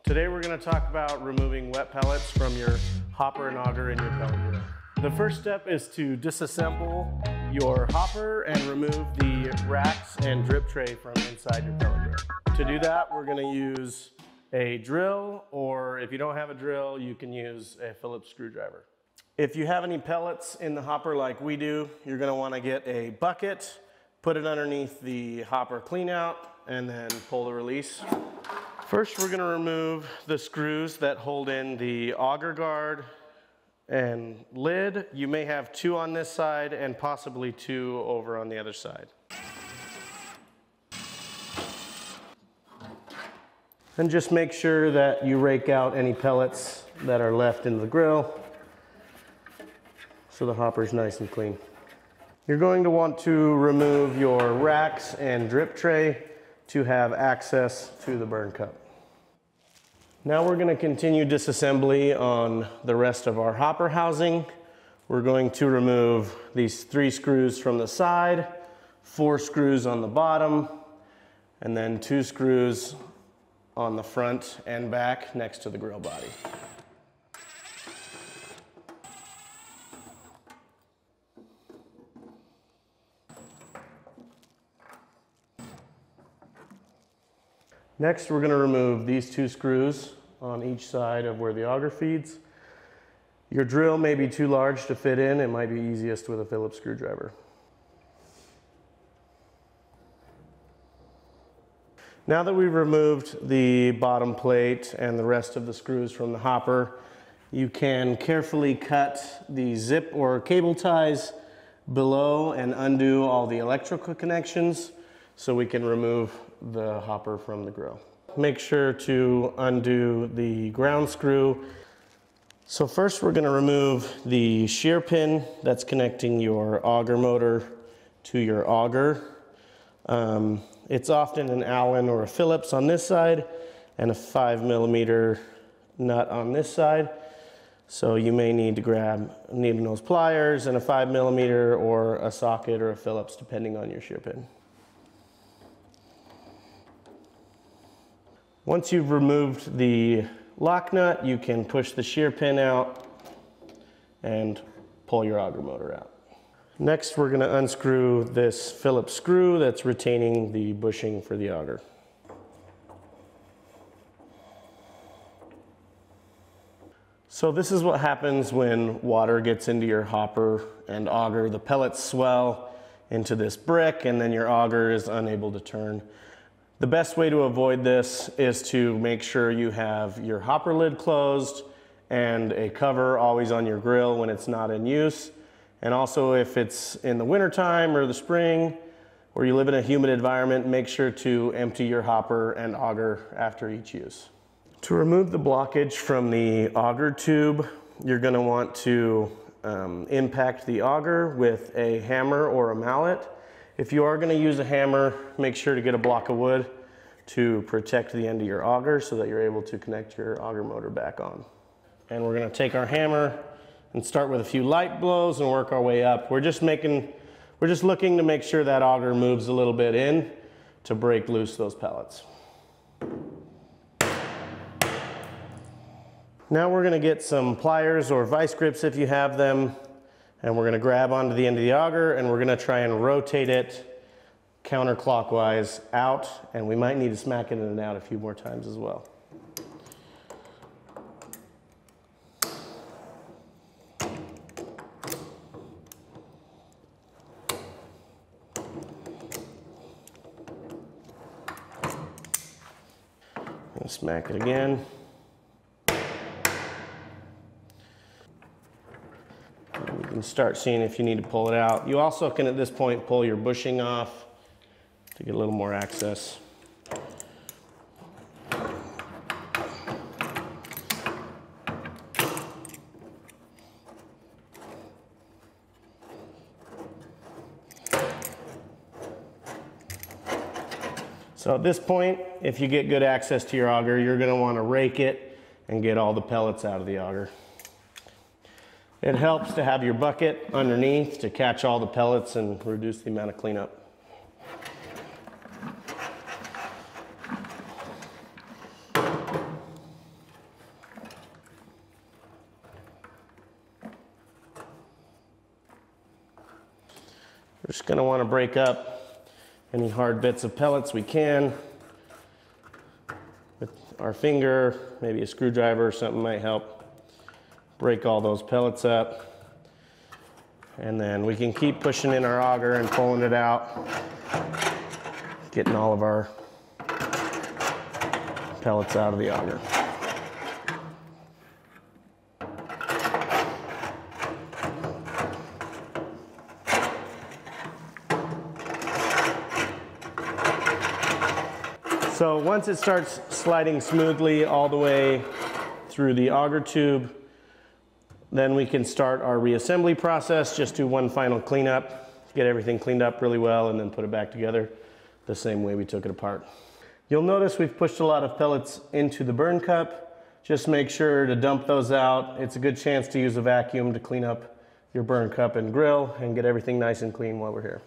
Today we're going to talk about removing wet pellets from your hopper and auger in your pellet grill. The first step is to disassemble your hopper and remove the racks and drip tray from inside your pellet grill. To do that, we're going to use a drill, or if you don't have a drill, you can use a Phillips screwdriver. If you have any pellets in the hopper like we do, you're going to want to get a bucket, put it underneath the hopper clean out, and then pull the release. First, we're going to remove the screws that hold in the auger guard and lid. You may have two on this side and possibly two over on the other side. And just make sure that you rake out any pellets that are left in the grill so the hopper is nice and clean. You're going to want to remove your racks and drip tray to have access to the burn cup. Now we're going to continue disassembly on the rest of our hopper housing. We're going to remove these 3 screws from the side, 4 screws on the bottom, and then 2 screws on the front and back next to the grill body. Next, we're going to remove these 2 screws on each side of where the auger feeds. Your drill may be too large to fit in. It might be easiest with a Phillips screwdriver. Now that we've removed the bottom plate and the rest of the screws from the hopper, you can carefully cut the zip or cable ties below and undo all the electrical connections so we can remove the hopper from the grill. Make sure to undo the ground screw. So first we're going to remove the shear pin that's connecting your auger motor to your auger. It's often an Allen or a Phillips on this side and a 5mm nut on this side. So you may need to grab needle nose pliers and a 5mm or a socket or a Phillips depending on your shear pin. Once you've removed the lock nut, you can push the shear pin out and pull your auger motor out. Next, we're going to unscrew this Phillips screw that's retaining the bushing for the auger. So this is what happens when water gets into your hopper and auger. The pellets swell into this brick and then your auger is unable to turn. The best way to avoid this is to make sure you have your hopper lid closed and a cover always on your grill when it's not in use. And also if it's in the wintertime or the spring or you live in a humid environment, make sure to empty your hopper and auger after each use. To remove the blockage from the auger tube, you're going to want to impact the auger with a hammer or a mallet. If you are going to use a hammer, make sure to get a block of wood to protect the end of your auger so that you're able to connect your auger motor back on. And we're going to take our hammer and start with a few light blows and work our way up. We're just looking to make sure that auger moves a little bit in to break loose those pellets. Now we're going to get some pliers or vice grips if you have them. And we're going to grab onto the end of the auger and we're going to try and rotate it counterclockwise out, and we might need to smack it in and out a few more times as well. And smack it again. You can start seeing if you need to pull it out. You also can at this point pull your bushing off to get a little more access. So at this point, if you get good access to your auger, you're going to want to rake it and get all the pellets out of the auger. It helps to have your bucket underneath to catch all the pellets and reduce the amount of cleanup. We're just gonna wanna break up any hard bits of pellets we can. With our finger, maybe a screwdriver or something might help. Break all those pellets up. And then we can keep pushing in our auger and pulling it out, getting all of our pellets out of the auger. So once it starts sliding smoothly all the way through the auger tube, then we can start our reassembly process. Just do one final cleanup, get everything cleaned up really well, and then put it back together the same way we took it apart. You'll notice we've pushed a lot of pellets into the burn cup. Just make sure to dump those out. It's a good chance to use a vacuum to clean up your burn cup and grill and get everything nice and clean while we're here.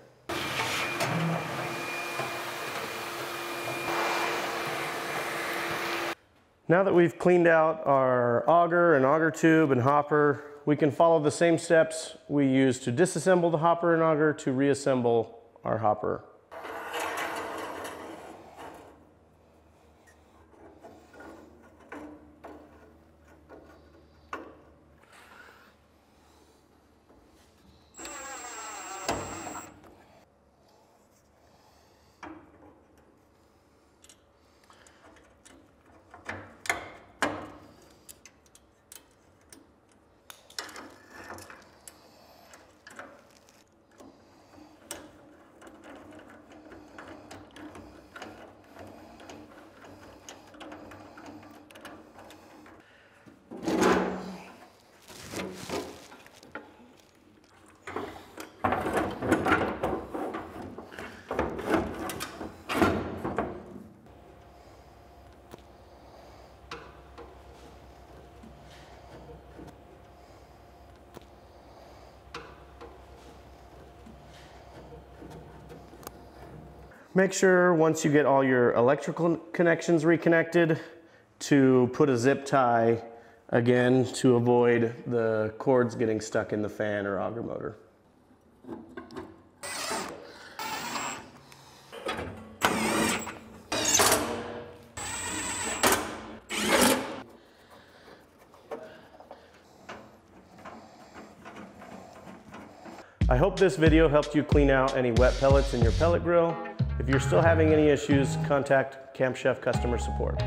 Now that we've cleaned out our auger and auger tube and hopper, we can follow the same steps we used to disassemble the hopper and auger to reassemble our hopper. Make sure once you get all your electrical connections reconnected to put a zip tie again to avoid the cords getting stuck in the fan or auger motor. I hope this video helped you clean out any wet pellets in your pellet grill. If you're still having any issues, contact Camp Chef customer support.